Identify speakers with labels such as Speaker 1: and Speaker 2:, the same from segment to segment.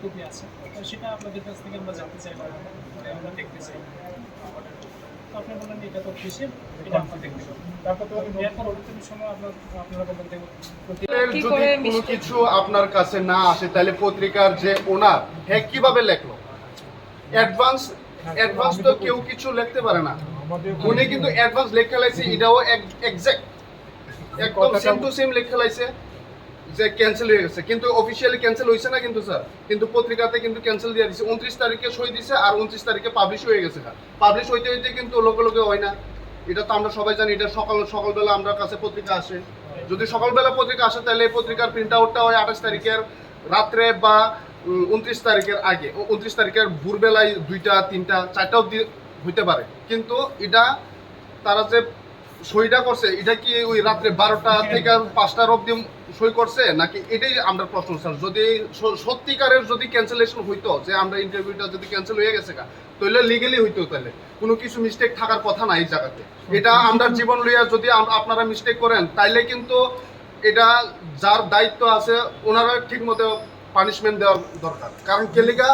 Speaker 1: Copy আছে, তো সেটা আপনাদের কাছ থেকে আমরা জানতে চাই বা আমরা দেখতে চাই। তো আপনি বললেন এটা তো অফিসিয়াল, এটা আমরা দেখতে চাই। তারপর তো এরপর পরবর্তী সময় আপনারা বলবেন
Speaker 2: যদি কোনো কিছু আপনার কাছে না আসে তাহলে পত্রিকার যে ওনার হ্যাঁ কিভাবে লেখলো? অ্যাডভান্স তো কেউ কিছু লিখতে পারে না। উনি কিন্তু অ্যাডভান্স লেখা লাইছে, এটাও এক্সাক্ট একদম সেম টু সেম লেখা লাইছে যে ক্যান্সেল হয়ে গেছে, কিন্তু অফিসিয়ালি ক্যান্সেল হয়েছে না কিন্তু স্যার, কিন্তু পত্রিকাতে কিন্তু ক্যান্সেল দিয়ে দিছে। 29 তারিখে সই দিছে আর 29 তারিখে পাবলিশ হয়ে গেছে। পাবলিশ হইতে হইতে কিন্তু লোকে লোকে হয় না, এটা তো আমরা সবাই জানি। এটা সকালবেলা আমরা কাছে পত্রিকা আসে, যদি সকালবেলা পত্রিকা আসে তাহলে এই পত্রিকার প্রিন্ট আউটটা হয় 28 তারিখের রাত্রে বা 29 তারিখের আগে, 29 তারিখের ভোরবেলায় 2টা 3টা 4টা অবধি হইতে পারে। কিন্তু এটা তারা যে সইটা করছে এটা কি ওই রাত্রে 12টা থেকে 5টার অবধি সই করছে নাকি, এটাই আমরা প্রশ্ন স্যার। যদি সত্যিকারের যদি ক্যান্সেলেশন হইতো, যে আমরা ইন্টারভিউটা যদি ক্যান্সেল হয়ে গেছে তাহলে লিগেলি হইতো, তাহলে কোনো কিছু মিস্টেক থাকার কথা না এই জায়গাতে। এটা আমরা জীবন লইয়া যদি আপনারা মিস্টেক করেন তাইলে কিন্তু এটা যার দায়িত্ব আছে ওনারা ঠিক মতো পানিশমেন্ট দেওয়া দরকার। কারণ কেলিকা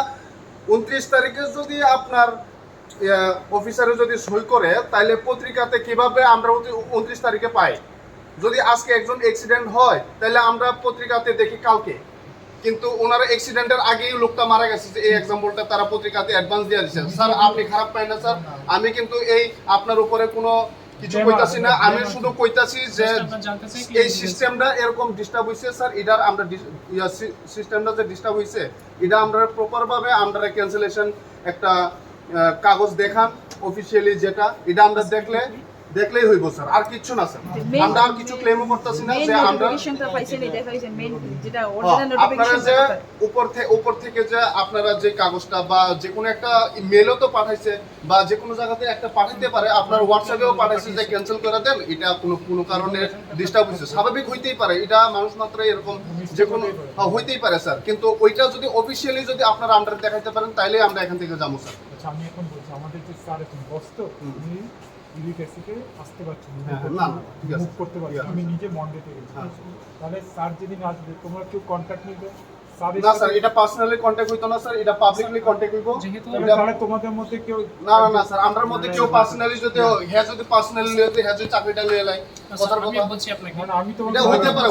Speaker 2: 29 তারিখে যদি আপনার অফিসারে যদি সই করে তাইলে পত্রিকাতে কিভাবে আমরা 29 তারিখে পাই? যদি আজকে একজন অ্যাক্সিডেন্ট হয় তাহলে আমরা পত্রিকাতে দেখি কালকে, কিন্তু ওনারা অ্যাক্সিডেন্টের আগেই লোকটা মারা গেছে, যে এই এক্সাম্পলটা তারা পত্রিকাতে অ্যাডভান্স দিয়ে দিচ্ছেন। স্যার আপনি খারাপ পাই না স্যার, আমি কিন্তু এই আপনার উপরে কোনো কিছু কইতাছি না, আমি শুধু কইতাছি যে এই সিস্টেমটা এরকম ডিস্টার্ব হইছে স্যার। এটার আমরা সিস্টেমটা যে ডিস্টার্ব হইছে এটা আমরা প্রপার ভাবে আমরা ক্যান্সেলেশন একটা কাগজ দেখান অফিসিয়ালি, যেটা এটা আমরা দেখলেই হইব স্যার, আর কিছু না স্যার। আমরা আর কিছু ক্লেমও করতেছি না যে আমরা আপনারা যে উপর থেকে যে আপনারা যে কাগজটা বা যে কোনো একটা মেলও তো পাঠাইছে বা যে কোনো জায়গাতে একটা পাঠাইতে পারে, আপনার হোয়াটসঅ্যাপেও পাঠাইছে যে ক্যান্সেল করে দেন, এটা কোনো কারণে ডিস্টার্ব হইছে, স্বাভাবিক হইতেই পারে, এটা মানুষ মাত্রই এরকম যে কোনো হইতেই পারে স্যার। কিন্তু ওইটা যদি অফিসিয়ালি যদি আপনারা আমরা দেখাইতে পারেন তাইলে আমরা এখান থেকে যাবো স্যার।
Speaker 3: আচ্ছা আমি এখন বলছি আমাদের যে স্যার এখন বসতো উনি ইউনিভার্সিটিতে আসতে পারছেন
Speaker 2: না ঠিক আছে,
Speaker 3: মুভ করতে পারছেন, আমি নিজে মন্ডেতে গেছি। তাহলে স্যার যেদিন আসবে তোমরা কেউ কন্ট্যাক্ট নিবে?
Speaker 2: না স্যার, এটা পার্সোনালি কন্টাক্ট হইতো না স্যার, এটা পাবলিকলি কন্টাক্ট হইবো।
Speaker 3: তাহলে তোমাদের মধ্যে কেউ
Speaker 2: না স্যার, আমরার মধ্যে কেউ পার্সোনালি যদি যদি পার্সোনালি লইতে যদি চাকরিটা লইয়ে লাই কথার কথা
Speaker 1: বলছি আপনাকে,
Speaker 3: মানে আমি তোমাকে
Speaker 2: এটা হইতে পারে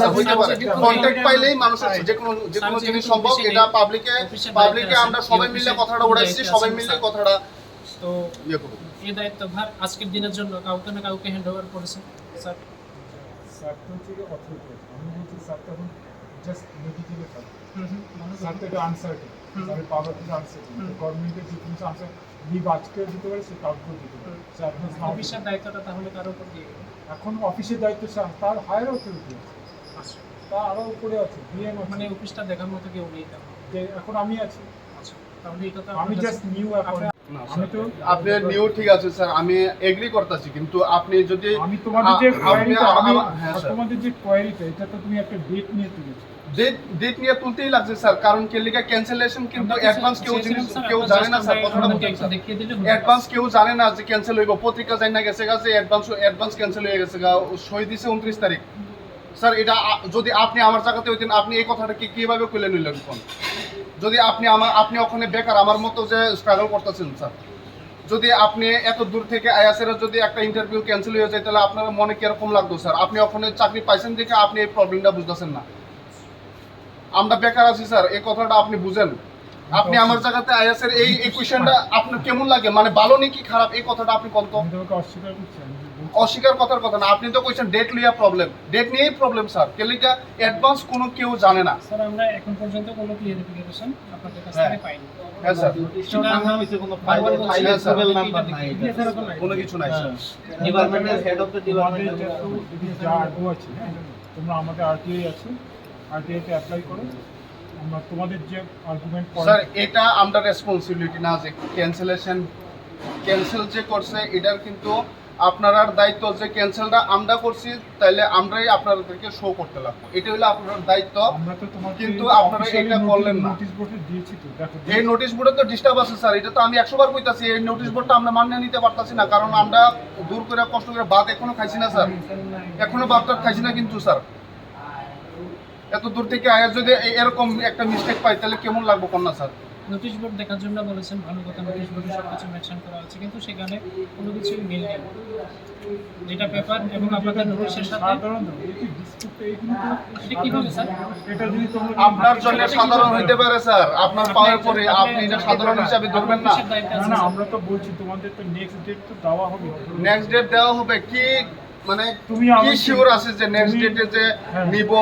Speaker 2: স্যার, হইতে পারে। কন্টাক্ট পাইলেই মানুষের যে কোনো জিনিস সম্ভব। এটা পাবলিকে আমরা সবাই মিলে কথাটা উড়াইছি, সবাই মিলে কথাটা
Speaker 1: তো
Speaker 2: ইয়ে করব।
Speaker 1: এই দায়িত্বভার আজকের দিনের জন্য কাউকে না কাউকে হ্যান্ড ওভার করেছেন স্যার।
Speaker 3: স্যার তো হচ্ছে অথরিটি, আমি বলছি স্যার তখন জাস্ট নেগেটিভে থাকে। স্যার তো এটা আনসার্টেন, স্যারের পাওয়ার থেকে আনসার্টেন, গভর্নমেন্টের যে কোনো আনসার লিভ আজকেও দিতে পারে, সে কাউকেও দিতে পারে। স্যার
Speaker 1: অফিসের দায়িত্বটা তাহলে কারো উপর দিয়ে গেল।
Speaker 3: এখন অফিসের দায়িত্ব স্যার, তার হায়ার অথরিটি আছে,
Speaker 1: আচ্ছা
Speaker 3: তার আরও উপরে আছে ডিএম,
Speaker 1: মানে অফিসটা দেখার মতো কেউ নেই
Speaker 3: যে এখন আমি আছি।
Speaker 1: আচ্ছা তাহলে এটা তো
Speaker 3: আমি জাস্ট নিউ এখন আমি তো
Speaker 2: আপনি নিউ ঠিক আছে স্যার, আমি এগ্রি করতেছি, কিন্তু আপনি যদি
Speaker 3: আমি তোমাদের যে কোয়েরিটা তোমাদের যে কোয়েরিটা এটা তো তুমি একটা ডেট নিয়ে তুলেছো।
Speaker 2: ডেট নিয়ে তুলতেই লাগছে স্যার, কারণ কেলিকা ক্যান্সেলেশন কিন্তু অ্যাডভান্স কেউ জানে না স্যার, কথাটা বলতে দেখিয়ে দিলে অ্যাডভান্স কেউ জানে না যে ক্যান্সেল হইব। পত্রিকা জানি না গেছে কাছে অ্যাডভান্স ক্যান্সেল হয়ে গেছে, সই দিছে 29 তারিখ স্যার। এটা যদি আপনি আমার জায়গাতে হইতেন আপনি এই কথাটা কিভাবে কইলে নিলেন কোন? যদি আপনি ওখানে বেকার আমার মতো যে স্ট্রাগল করতেছেন স্যার, যদি আপনি এত দূর থেকে আয়াসের যদি একটা ইন্টারভিউ ক্যান্সেল হয়ে যায় তাহলে আপনার মনে কিরকম লাগতো স্যার? আপনি ওখানে চাকরি পাইছেন দেখে আপনি এই প্রবলেমটা বুঝতেছেন না। আমরা বেকার আছি স্যার, এই কথাটা আপনি বুঝেন। আপনি আমার জায়গাতে আয়াসের এই কোয়েশ্চেনটা আপনার কেমন লাগে, মানে ভালো নাকি খারাপ, এই কথাটা আপনি কোন তো অস্বীকার কথার কথা না। আপনি তো কইছেন ডেট লিয়া প্রবলেম, ডেট নিয়েই প্রবলেম স্যার। কেলিকা অ্যাডভান্স কোনো কেউ জানে না
Speaker 1: স্যার। আমরা এখন পর্যন্ত কোনো ক্লিয়ারিফিকেশন আপনাদের কাছ থেকে পাইনি।
Speaker 2: হ্যাঁ স্যার,
Speaker 4: কোনো ফাইল নাম্বার নাই,
Speaker 2: কোনো কিছু নাই স্যার।
Speaker 4: ডিপার্টমেন্টের হেড অফ দ্য ডিপার্টমেন্ট
Speaker 3: যা আর্গু আছে, তোমরা আমাদের আরটিআই আছে, আরটিআইতে অ্যাপ্লাই করো। আমরা তোমাদের যে আর্গুমেন্ট
Speaker 2: স্যার এটা আমরা রেসপন্সিবিলিটি না যে ক্যান্সেল যে করছে, এটার কিন্তু আপনার দায়িত্ব যে ক্যান্সেলটা আমরা করছি তাইলে আমরাই আপনাদেরকে শো করতে লাগবো, এটা হলো আপনার দায়িত্ব। কিন্তু আপনারা এটা করলেন না।
Speaker 3: নোটিশ বোর্ডে দিয়েছি তো, দেখো
Speaker 2: এই নোটিশ বোর্ডে তো ডিস্টার্ব আছে স্যার, এটা তো আমি 100 বার কইতাছি। এই নোটিশ বোর্ডটা আমরা মান্য নিতে পারতাছি না, কারণ আমরা দূর করে কষ্ট করে ভাত এখনো খাইছি না স্যার, এখনো ভাতটা খাইছি না কিন্তু স্যার। এত দূর থেকে আয়া যদি এরকম একটা মিস্টেক পাই তাহলে কেমন লাগবে কোন না স্যার?
Speaker 1: নোটিশ বোর্ড দেখার জন্য বলেছেন, ভালো কথা, নোটিশ বোর্ডে সব কিছু মেনশন করা আছে, কিন্তু সেখানে কোনো কিছুই মিল নেই। যেটা পেপার এবং আপনাদের নোটিশের সাথে
Speaker 3: সাধারণ এই যে ডিসপুট এইগুলো
Speaker 1: এটা কিভাবে স্যার?
Speaker 3: এটা যদি তোমরা
Speaker 2: আপনার জন্য সাধারণ হইতে পারে স্যার, আপনার পাওয়ার পরে আপনি এটা সাধারণ হিসাবে ধরবেন না।
Speaker 1: অফিসের দায়িত্বে
Speaker 3: না
Speaker 1: আছে
Speaker 3: না
Speaker 1: স্যার।
Speaker 3: আমরা তো বলছি তোমাদের তো নেক্সট ডেট তো দেওয়া হবে।
Speaker 2: নেক্সট ডেট দেওয়া হবে কি, মানে
Speaker 3: তুমি
Speaker 2: কি
Speaker 3: আমাকে-
Speaker 2: শিওর আছে যে নেক্সট
Speaker 3: তুমি-
Speaker 2: ডেটে যে
Speaker 3: হ্যাঁ।
Speaker 2: নিব,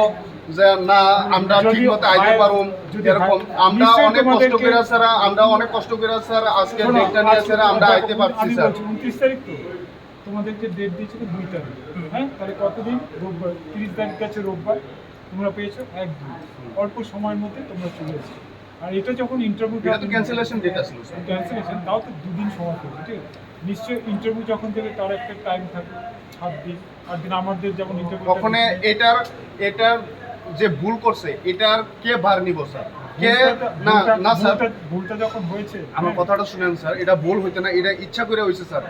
Speaker 2: যে না আমরা
Speaker 3: যদি
Speaker 2: ঠিক মতো আইতে
Speaker 3: হয়-
Speaker 2: পারুম
Speaker 3: যদি
Speaker 2: এরকম?
Speaker 3: হয়-
Speaker 2: আমরা
Speaker 3: নিশ্চয়ই
Speaker 2: অনেক কষ্ট
Speaker 3: তোমাদেরকে-
Speaker 2: করে স্যার, আমরা অনেক কষ্ট করে স্যার আজকে
Speaker 3: শোনো,
Speaker 2: ডেটটা নিয়ে
Speaker 3: আজকে
Speaker 2: স্যার আমরা
Speaker 3: দেখো,
Speaker 2: আইতে পারছি
Speaker 3: আমি
Speaker 2: স্যার।
Speaker 3: বলছি 29 তারিখ তো তোমাদেরকে ডেট দিয়েছিল 2 তারিখ, হ্যাঁ তাহলে কতদিন? রোববার, 30 তারিখ গেছে রোববার, তোমরা পেয়েছো 1-2, অল্প সময়ের মধ্যে তোমরা চলে এসেছো। আর এটা যখন ইন্টারভিউ,
Speaker 2: এটা তো ক্যান্সেলেশন ডেট আসলো স্যার।
Speaker 3: ক্যান্সেলেশন তাও তো 2 দিন সময় পেয়েছে, ঠিক আছে? নিশ্চয়ই ইন্টারভিউ যখন দেবে তার একটা টাইম থাকে 7 দিন, 8 দিন। আমাদের যেমন ইন্টারভিউ
Speaker 2: ওখানে এটার যে ভুল করছে এটার কে ভার নিব স্যার? কে? না না স্যার,
Speaker 3: ভুলটা যখন হয়েছে,
Speaker 2: আমার কথাটা শুনেন স্যার, এটা ভুল হইতে না, এটা ইচ্ছা করে হইছে স্যার।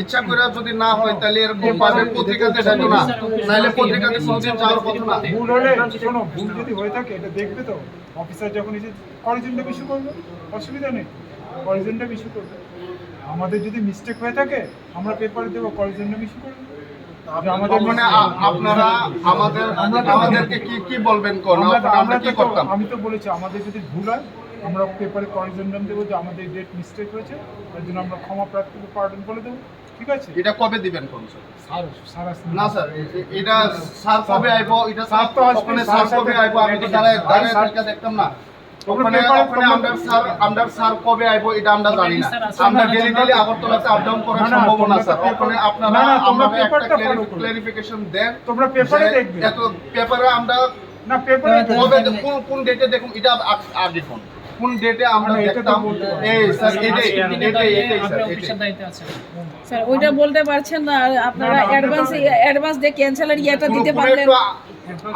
Speaker 2: ইচ্ছা করে যদি না হয় তাহলে এরকম ভাবে পত্রিকাতে যাইতো না, নাহলে পত্রিকাতে কোনদিন যাওয়ার কথা না।
Speaker 3: ভুল হলে শোনো, ভুল যদি হয়ে থাকে এটা দেখবে তো অফিসার যখন এসে করিজেন্টটা ইস্যু করবে, অসুবিধা নেই, করিজেন্টটা ইস্যু করবে। আমাদের যদি মিস্টেক হয়ে থাকে আমরা পেপারে দেবো, করিজেন্টটা ইস্যু করবে।
Speaker 2: মানে আপনারা আমাদেরকে কি বলবেন কোন? আমরা কি করতাম?
Speaker 3: আমি তো বলেছি আমাদের যদি ভুল হয় আমরা পেপারে করিজেন্টাম দেবো যে আমাদের ডেট মিস্টেক হয়েছে, তার জন্য আমরা ক্ষমা প্রার্থীকে পার্ডন করে দেবো, ঠিক আছে?
Speaker 2: এটা কবে দিবেন কোন স্যার?
Speaker 3: সারা
Speaker 2: না স্যার, এটা স্যার কবে আইবো? এটা
Speaker 3: স্যার তো আসবে,
Speaker 2: ওখানে
Speaker 3: স্যার
Speaker 2: স্যার কবে
Speaker 3: সাথে-
Speaker 2: আইবো? আমি তো দাঁড়ায় থেকে দেখতাম না। ওখানে আমরা স্যার কবে আইবো এটা আমরা জানি না। আমরা ডেলি আগরতলাতে আপ ডাউন করা সম্ভব না স্যার। ওখানে আপনারা আমাদের একটা ক্লারিফিকেশন দেন।
Speaker 3: তোমরা পেপারে দেখবে,
Speaker 2: এত পেপারে আমরা
Speaker 3: না পেপারে
Speaker 2: কবে কোন ডেটে দেখুন, এটা আগে কোন ডেটে আমরা দেখতাম? এই স্যার এটাই স্যার,
Speaker 1: অফিসের দায়িত্বে আছে।
Speaker 5: স্যার ওইটা বলতে পারছেন না, আর আপনারা অ্যাডভান্স দিয়ে ক্যান্সেলের ইয়েটা দিতে পারলেন।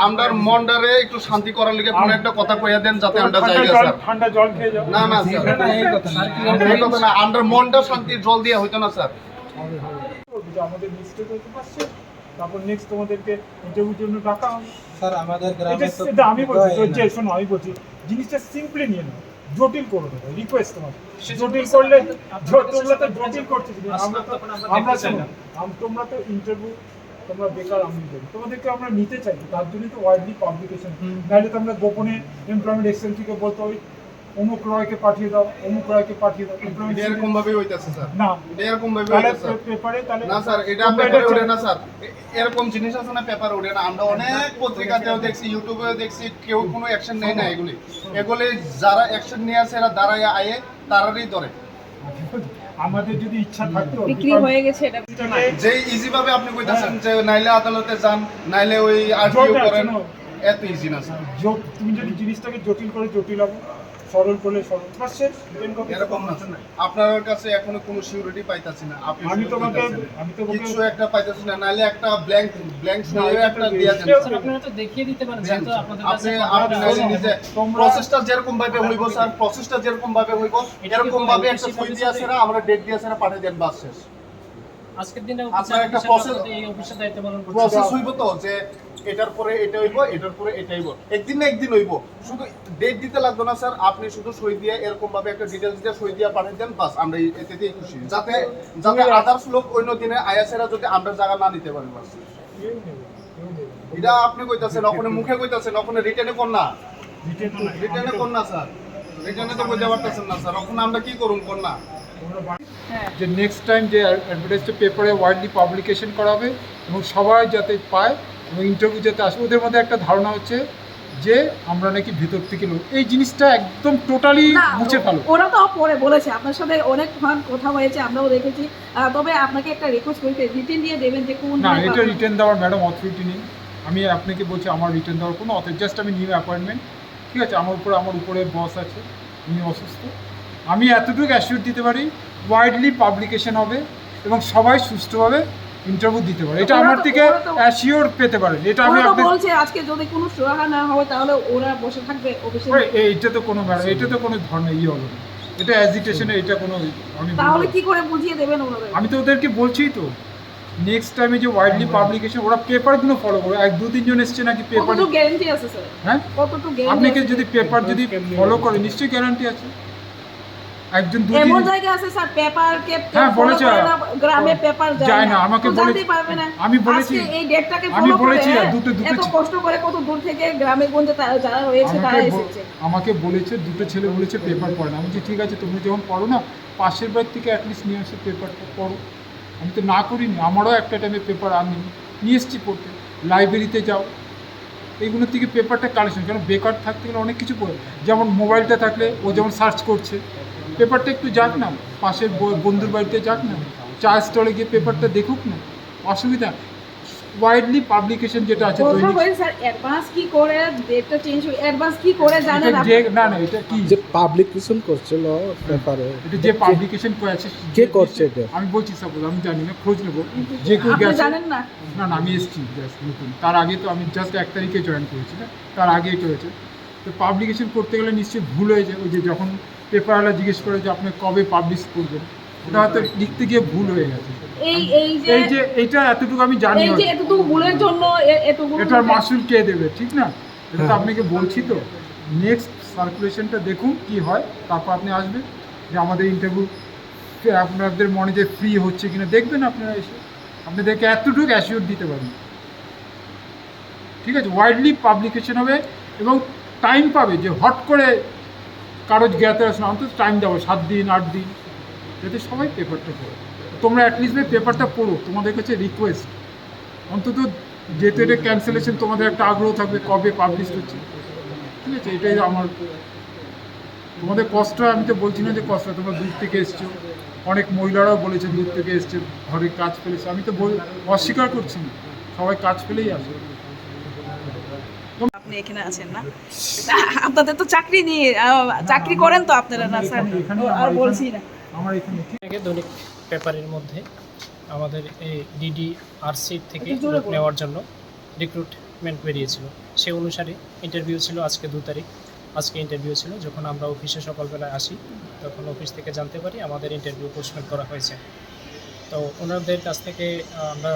Speaker 2: আমরা মন্ডারে একটু শান্তি করার লিগে কোনো একটা কথা কইয়া দেন যাতে আমরা যাই স্যার।
Speaker 3: ঠান্ডা জল খেয়ে যাও।
Speaker 2: না না স্যার, এই কথা না, আমরা মনটা শান্তির জল দিয়ে হইতো না স্যার।
Speaker 3: যে আমাদের মিস্টেক হতে পারছে, তারপর নেক্সট তোমাদেরকে ইন্টারভিউর জন্য ডাকা হবে।
Speaker 4: স্যার আমাদের গ্রামে তো
Speaker 3: এটা আমি বলছি তো, যে শোনো আমি বলছি জিনিসটা সিম্পলি নিয়ে নাও, জটিল করো না, রিকোয়েস্ট তোমার। জটিল করলে তোমরা তো জটিল করছো, আমরা শোনো, তোমরা তো ইন্টারভিউ তোমরা বেকার, আমি দেবো তোমাদেরকে, আমরা নিতে চাই, তার জন্য তো ওয়াইডলি পাবলিকেশন, নাহলে তোমরা গোপনে এমপ্লয়মেন্ট এক্সচেঞ্জ থেকে বলতে ওই অমুক রয়কে পাঠিয়ে দাও, অমুক রয়কে পাঠিয়ে দাও,
Speaker 2: এটা এরকম ভাবে হইতাছে স্যার।
Speaker 3: না
Speaker 2: এটা এরকম ভাবে
Speaker 3: তাহলে
Speaker 2: হইতাছে স্যার।
Speaker 3: পেপারে তাহলে
Speaker 2: না স্যার, এটা পেপারে ওঠে না স্যার। এরকম জিনিস আছে না, পেপারে ওঠে না। আমরা অনেক পত্রিকাতেও দেখছি, ইউটিউবেও দেখছি, কেউ কোনো অ্যাকশন নেয় না। এগুলি যারা অ্যাকশন নিয়ে আসে এরা দাঁড়ায় আয়ে তারারই ধরে।
Speaker 3: আমাদের যদি ইচ্ছা থাকতো
Speaker 5: বিক্রি হয়ে গেছে এটা।
Speaker 2: যে ইজি ভাবে আপনি কইতাছেন যে নাইলে আদালতে যান, নাইলে ওই আরটিও করেন, এত ইজি না স্যার।
Speaker 3: তুমি যদি জিনিসটাকে জটিল করে জটিল হবে, সরল করলে সরল, বাস শেষ।
Speaker 2: এরকম না, আপনার কাছে এখনো কোনো সিউরিটি পাইতাছি না। আপনি
Speaker 3: আমি
Speaker 2: শুধু
Speaker 3: তোমাকে
Speaker 2: কইতাছেন। কিছু একটা পাইতাছি না, নাইলে একটা ব্ল্যাঙ্ক শুনিয়ে একটা দিয়া দেন
Speaker 1: স্যার
Speaker 2: স্যার।
Speaker 1: আপনারা তো দেখিয়ে দিতে পারেন, যেহেতু আপনাদের কাছে
Speaker 2: আপনি নাইলে নিজে প্রসেসটা যেরকম ভাবে হইব স্যার, প্রসেসটা যেরকম ভাবে হইব এরকম ভাবে একটা সই দিয়া আছে না, আমরা ডেট দিয়া আছে না, পাঠিয়ে দেন, বাস শেষ।
Speaker 1: আজকের দিনে
Speaker 2: আপনার একটা
Speaker 1: এই অফিসের দায়িত্ব পালন করছেন।
Speaker 2: প্রসেস হইব তো, যে এটার পরে এটা হইব, এটার পরে এটা হইব, একদিন না একদিন হইব। শুধু ডেট দিতে লাগবে না স্যার, আপনি শুধু সই দিয়ে এরকম ভাবে একটা ডিটেইলস দিয়ে সই দিয়ে পাঠিয়ে দেন, বাস আমরা এতেই খুশি। যাতে আদার্স লোক অন্য দিনে আয়াসেরা যদি আমরা জায়গা না নিতে পারি, বাস। এটা আপনি কইতাছেন, ওখানে মুখে কইতাছেন, ওখানে রিটেনে কোন না, রিটেনে কোন না স্যার, রিটেনে তো কইতে পারতেছেন না স্যার। ওখানে আমরা কি করুম কোন না?
Speaker 3: যে নেক্সট টাইম যে অ্যাডভার্টাইজটা পেপারে ওয়াইডলি পাবলিকেশন করা হবে এবং সবাই যাতে পায় এবং ইন্টারভিউ যাতে আসে, ওদের মধ্যে একটা ধারণা হচ্ছে যে আমরা নাকি ভিতর থেকে লোক, এই জিনিসটা একদম টোটালি মুছে ফেলো।
Speaker 5: ওরা তো পরে বলেছে, আপনার সাথে অনেক কথা হয়েছে, আমরাও দেখেছি। তবে আপনাকে একটা রিকোয়েস্ট করতে, রিটেন দিয়ে দেবেন যে কোন।
Speaker 3: না, এটা রিটেন দেওয়ার ম্যাডাম অথরিটি নেই। আমি আপনাকে বলছি আমার রিটেন দেওয়ার কোনো অথরিটি, জাস্ট আমি নিউ অ্যাপয়েন্টমেন্ট, ঠিক আছে? আমার উপরে বস আছে, উনি অসুস্থ। আমি এতটুকু অ্যাসিওর দিতে পারি ওয়াইডলি পাবলিকেশন হবে এবং সবাই সুষ্ঠুভাবে ইন্টারভিউ দিতে পারে, এটা আমার থেকে অ্যাসিওর পেতে পারেন। এটা আমি
Speaker 5: বলছে আজকে যদি কোনো সুরাহা না হয় তাহলে ওরা বসে থাকবে অফিসে।
Speaker 3: এইটা তো কোনো ম্যাডাম, এটা তো কোনো ধরনের হলো না, এটা অ্যাজিটেশনে, এটা কোনো আমি
Speaker 5: তাহলে কি করে বুঝিয়ে দেবেন ওনাদের?
Speaker 3: আমি তো ওদেরকে বলছি তো, নেক্সট টাইমে যে ওয়াইডলি পাবলিকেশন ওরা পেপারগুলো ফলো করবে, 1-2-3 জন এসছে নাকি পেপার,
Speaker 5: কতটুকু গ্যারান্টি আছে স্যার?
Speaker 3: হ্যাঁ
Speaker 5: কতটুকু গ্যারান্টি?
Speaker 3: আপনাকে যদি পেপার যদি ফলো করে নিশ্চয়ই গ্যারান্টি আছে। একজন
Speaker 5: এমন
Speaker 3: 2-3
Speaker 5: জায়গা আছে স্যার পেপার কে
Speaker 3: হ্যাঁ, বলেছে।
Speaker 5: গ্রামে পেপার
Speaker 3: যায় না, আমাকে
Speaker 5: তো জানতেই
Speaker 3: বলেছে।
Speaker 5: পারবে না।
Speaker 3: আমি বলেছি,
Speaker 5: আজকে এই ডেটটাকে
Speaker 3: আমি
Speaker 5: ফলো
Speaker 3: বলেছি,
Speaker 5: করে
Speaker 3: দুটো
Speaker 5: এত কষ্ট করে কত দূর থেকে গ্রামে গঞ্জে যারা রয়েছে তারা এসেছে।
Speaker 3: আমাকে বলেছে, দুটো ছেলে বলেছে পেপার পড়ে না। আমি বলছি ঠিক আছে, তুমি যখন পড়ো না পাশের বাড়ি থেকে অ্যাটলিস্ট নিয়ে এসে পেপারটা পড়ো। আমি তো না করিনি, আমারও একটা টাইমে পেপার আমি নিয়ে এসেছি পড়তে। লাইব্রেরিতে যাও, এইগুলোর থেকে পেপারটা কালেকশন, কারণ বেকার থাকতে গেলে অনেক কিছু পড়ে, যেমন মোবাইলটা থাকলে ও যেমন সার্চ করছে, পেপারটা একটু যাক না, পাশের বন্ধুর বাড়িতে যাক না, চা স্টলে গিয়ে পেপারটা দেখুক না, অসুবিধা। ওয়াইডলি পাবলিকেশন যেটা আছে
Speaker 5: কথা
Speaker 3: দৈনিক,
Speaker 5: বলি স্যার অ্যাডভান্স কি করে ডেটটা চেঞ্জ হয়, অ্যাডভান্স কি করে জানেন
Speaker 3: এটা
Speaker 5: আপনি?
Speaker 3: যে না না এটা কি
Speaker 6: যে পাবলিকেশন করছিল পেপারে,
Speaker 3: এটা যে পাবলিকেশন করেছে
Speaker 6: কে করছে এটা?
Speaker 3: আমি বলছি সাপোজ, আমি জানি না, খোঁজ নেবো যে কেউ
Speaker 5: আপনি
Speaker 3: গেছে।
Speaker 5: জানেন না?
Speaker 3: না না, আমি এসেছি জাস্ট নতুন, তার আগে তো আমি জাস্ট 1 তারিখে জয়েন করেছি না, তার আগে এটা হয়েছে। তো পাবলিকেশন করতে গেলে নিশ্চয়ই ভুল হয়ে যায়। ওই যে যখন পেপারওয়ালা জিজ্ঞেস করে যে আপনি কবে পাবলিশ করবেন, ওটা হয়তো লিখতে গিয়ে ভুল হয়ে গেছে।
Speaker 5: এই
Speaker 3: এই যে এইটা এতটুকু আমি জানি,
Speaker 5: এই যে এতটুকু ভুলের জন্য এতগুলো
Speaker 3: এটার মাসুল কে দেবে, ঠিক না? এটা তো আপনাকে বলছি। তো নেক্সট সার্কুলেশনটা দেখুন কি হয়, তারপর আপনি আসবেন যে আমাদের ইন্টারভিউ আপনাদের মনে যে ফ্রি হচ্ছে কিনা দেখবেন আপনারা এসে, আপনাদেরকে এতটুকু অ্যাসিওর দিতে পারেন। ঠিক আছে, ওয়াইডলি পাবলিকেশন হবে এবং টাইম পাবে, যে হট করে কারোর জ্ঞাতে আসলে অন্তত টাইম দেবো 7 দিন 8 দিন, যাতে সবাই পেপারটা পড়ো। তোমরা অ্যাটলিস্ট পেপারটা পড়ো, তোমাদের কাছে রিকোয়েস্ট। অন্তত যেহেতু এটা ক্যান্সেলেশন, তোমাদের একটা আগ্রহ থাকবে কবে পাবলিশ হচ্ছে। ঠিক আছে, এটাই আমার, তোমাদের কষ্ট, আমি তো বলছি না যে কষ্ট, তোমরা দূর থেকে এসছো, অনেক মহিলারাও বলেছে দূর থেকে এসছে, ঘরে কাজ ফেলেছে, আমি তো অস্বীকার করছি না, সবাই কাজ ফেলেই আসে।
Speaker 5: আপনি এখানে আছেন না, আপনাদের তো চাকরি নিয়ে চাকরি করেন তো আপনারা না স্যার? আর বলছি না,
Speaker 3: আমার এখানে
Speaker 1: আগে দৈনিক পেপারের মধ্যে আমাদের এই Ddrc থেকে লোক নেওয়ার জন্য রিক্রুটমেন্ট বেরিয়েছিল। সেই অনুসারে ইন্টারভিউ ছিল আজকে 2 তারিখ। আজকে ইন্টারভিউ ছিল। যখন আমরা অফিসে সকালবেলায় আসি তখন অফিস থেকে জানতে পারি আমাদের ইন্টারভিউ পোস্টপোন করা হয়েছে। তো ওনাদের কাছ থেকে আমরা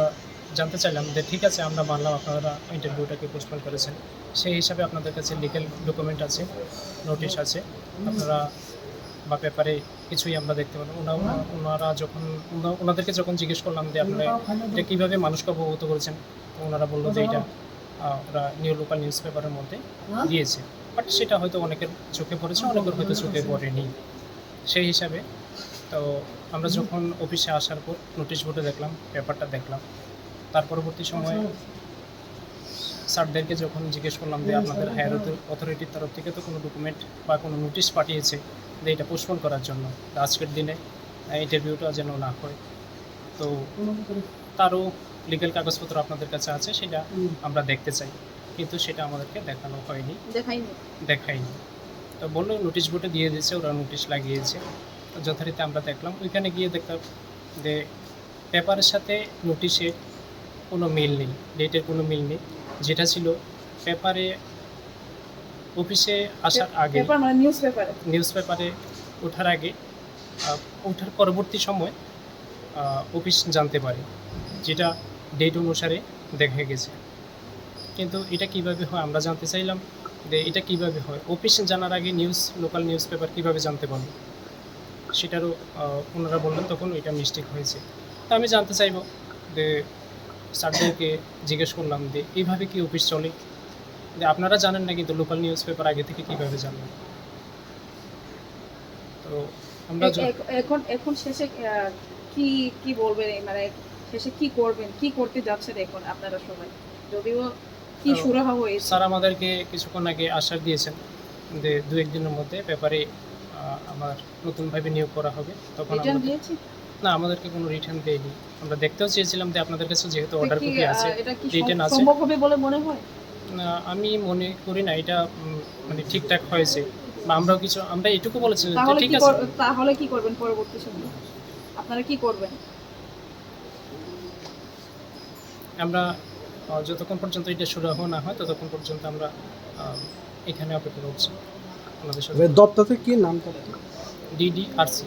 Speaker 1: জানতে চাইলাম যে ঠিক আছে, আমরা মানলাম আপনারা ইন্টারভিউটাকে পোস্টপোন করেছেন, সেই হিসাবে আপনাদের কাছে লিগ্যাল ডকুমেন্ট আছে, নোটিশ আছে, আপনারা বা পেপারে কিছুই আমরা দেখতে পেলাম। ওনারা যখন ওনাদেরকে যখন জিজ্ঞেস করলাম যে আপনারা এটা কীভাবে মানুষকে অবগত করেছেন, তো ওনারা বললো যে এটা ওরা লোকাল নিউজ পেপারের মধ্যে দিয়েছে, বাট সেটা হয়তো অনেকের চোখে পড়েছে, অনেকের হয়তো চোখে পড়েনি। সেই হিসাবে তো আমরা যখন অফিসে আসার পর নোটিশ বোর্ডে দেখলাম, পেপারটা দেখলাম, তার পরবর্তী সময়ে স্যারদেরকে যখন জিজ্ঞেস করলাম যে আপনাদের হায়ার অথরিটির তরফ থেকে তো কোনো ডকুমেন্ট বা কোনো নোটিশ পাঠিয়েছে যে এটা পোস্টপোন করার জন্য, আজকের দিনে ইন্টারভিউটা যেন না হয়, তো তারও লিগ্যাল কাগজপত্র আপনাদের কাছে আছে, সেটা আমরা দেখতে চাই, কিন্তু সেটা আমাদেরকে দেখানো হয়নি, দেখায়নি। তো বললো নোটিশ বোর্ডে দিয়ে দিয়েছে, ওরা নোটিশ লাগিয়েছে। তো যথারীতি আমরা দেখলাম, ওইখানে গিয়ে দেখলাম যে পেপারের সাথে নোটিশের কোনো মিল নেই, ডেটের কোনো মিল নেই। যেটা ছিল পেপারে অফিসে আসার আগে, নিউজ পেপারে ওঠার আগে, ওঠার পরবর্তী সময় অফিস জানতে পারে, যেটা ডেট অনুসারে দেখা গেছে। কিন্তু এটা কিভাবে হয় আমরা জানতে চাইলাম যে এটা কিভাবে হয়, অফিস জানার আগে লোকাল নিউজ পেপার কীভাবে জানতে পারবে, সেটারও ওনারা বললেন তখন এটা মিস্টেক হয়েছে। তা আমি জানতে চাইব যে স্যারদেরকে জিজ্ঞেস করলাম যে এইভাবে কি অফিস চলে, যে আপনারা জানেন না কিন্তু লোকাল নিউজ পেপার আগে থেকে কীভাবে জানবেন। তো আমরা
Speaker 5: এখন শেষে কি বলবেন, মানে শেষে কি করবেন, কি করতে যাচ্ছেন এখন আপনারা সবাই, যদিও কি শুরু হবে?
Speaker 1: স্যার আমাদেরকে কিছুক্ষণ আগে আশ্বাস দিয়েছেন যে 2-1 দিনের মধ্যে পেপারে আমার নতুনভাবে নিয়োগ করা হবে। তখন না, আমাদেরকে কোনো রিটার্ন দেয়নি। আমরা দেখতেও চেয়েছিলাম যে আপনাদের কাছে যেহেতু অর্ডার কপি আছে, রিটার্ন আছে,
Speaker 5: সম্ভব হবে বলে মনে হয়
Speaker 1: না, আমি মনে করি না এটা মানে ঠিকঠাক হয়েছে। বা আমরা এটুকু বলেছিলাম যে ঠিক আছে।
Speaker 5: তাহলে কি করবেন পরবর্তী সময়ে, আপনারা কি করবেন?
Speaker 1: আমরা যতক্ষণ পর্যন্ত এটা শুরু না হয় ততক্ষণ পর্যন্ত আমরা এখানে অপেক্ষা করছি। আমাদের সাথে
Speaker 6: দপ্তর থেকে কি নাম?
Speaker 1: Ddrc।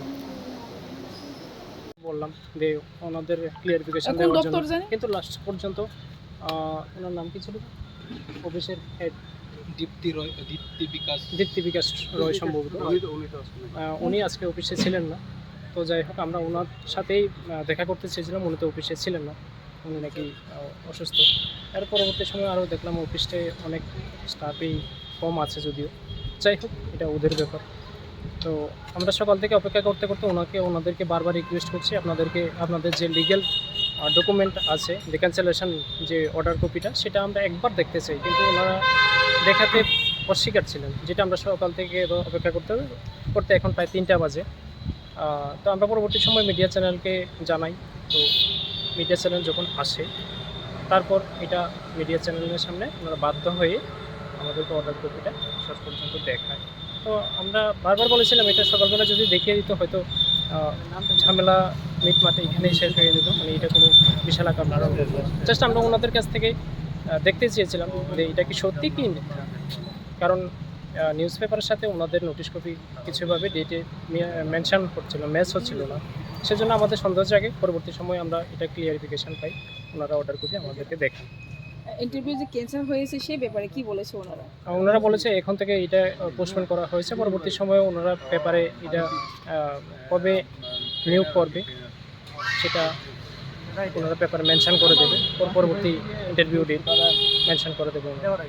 Speaker 1: বললাম যে ওনাদের ক্লিয়ারিফিকেশন
Speaker 5: কোন
Speaker 1: দেওয়ার
Speaker 5: দপ্তর
Speaker 1: জন্য,
Speaker 5: জানি?
Speaker 1: কিন্তু লাস্ট পর্যন্ত ওনার নাম কি ছিল, অফিসের হেড দীপ্তি বিকাশ রয় সম্ভবত, উনি আজকে অফিসে ছিলেন না। তো যাই হোক, আমরা ওনার সাথেই দেখা করতে চেয়েছিলাম, উনি তো অফিসে ছিলেন না, উনি নাকি অসুস্থ। এর পরবর্তী সময় আরও দেখলাম অফিসে অনেক স্টাফই কম আছে, যদিও যাই হোক এটা ওদের ব্যাপার। তো আমরা সকাল থেকে অপেক্ষা করতে করতে ওনাদেরকে বারবার রিকোয়েস্ট করছি, আপনাদের যে লিগ্যাল ডকুমেন্ট আছে, যে ক্যান্সেলেশন যে অর্ডার কপিটা, সেটা আমরা একবার দেখতে চাই, কিন্তু ওনারা দেখাতে অস্বীকার ছিলেন, যেটা আমরা সকাল থেকে অপেক্ষা করতে এখন প্রায় 3টা বাজে। তো আমরা পরবর্তী সময় মিডিয়া চ্যানেলকে জানাই। তো মিডিয়া চ্যানেল যখন আসে, তারপর এটা মিডিয়া চ্যানেলের সামনে ওনারা বাধ্য হয়ে আমাদেরকে অর্ডার কপিটা শেষ পর্যন্ত দেখায়। তো আমরা বারবার বলেছিলাম এটা সকালবেলা যদি দেখিয়ে দিত, হয়তো ঝামেলা মিটমাটে এখানেই শেষ হয়ে যেত, মানে এটা কোনো বিশাল আকার ধারণ করতো। জাস্ট আমরা ওনাদের কাছ থেকে দেখতে চেয়েছিলাম যে এটা কি সত্যি কি মিথ্যা। কারণ নিউজ পেপারের সাথে ওনাদের নোটিশ কপি কিছুভাবে ডেটে মেনশন হচ্ছিল, ম্যাচ হচ্ছিল না, সেজন্য আমাদের সন্দেহ জাগে। পরবর্তী সময় আমরা এটা ক্লিয়ারিফিকেশন পাই, ওনারা অর্ডার কপি আমাদেরকে দেখান।
Speaker 5: ইন্টারভিউ যে ক্যান্সেল হয়েছে সেই ব্যাপারে কি বলেছে ওনারা?
Speaker 1: ওনারা বলেছে এখন থেকে এটা পোস্টপোন করা হয়েছে, পরবর্তী সময়ে ওনারা পেপারে এটা কবে নিয়োগ করবে সেটা ওনারা পেপারে মেনশন করে দেবে, পরবর্তী ইন্টারভিউ ডেট মেনশন করে দেবে ওনারা।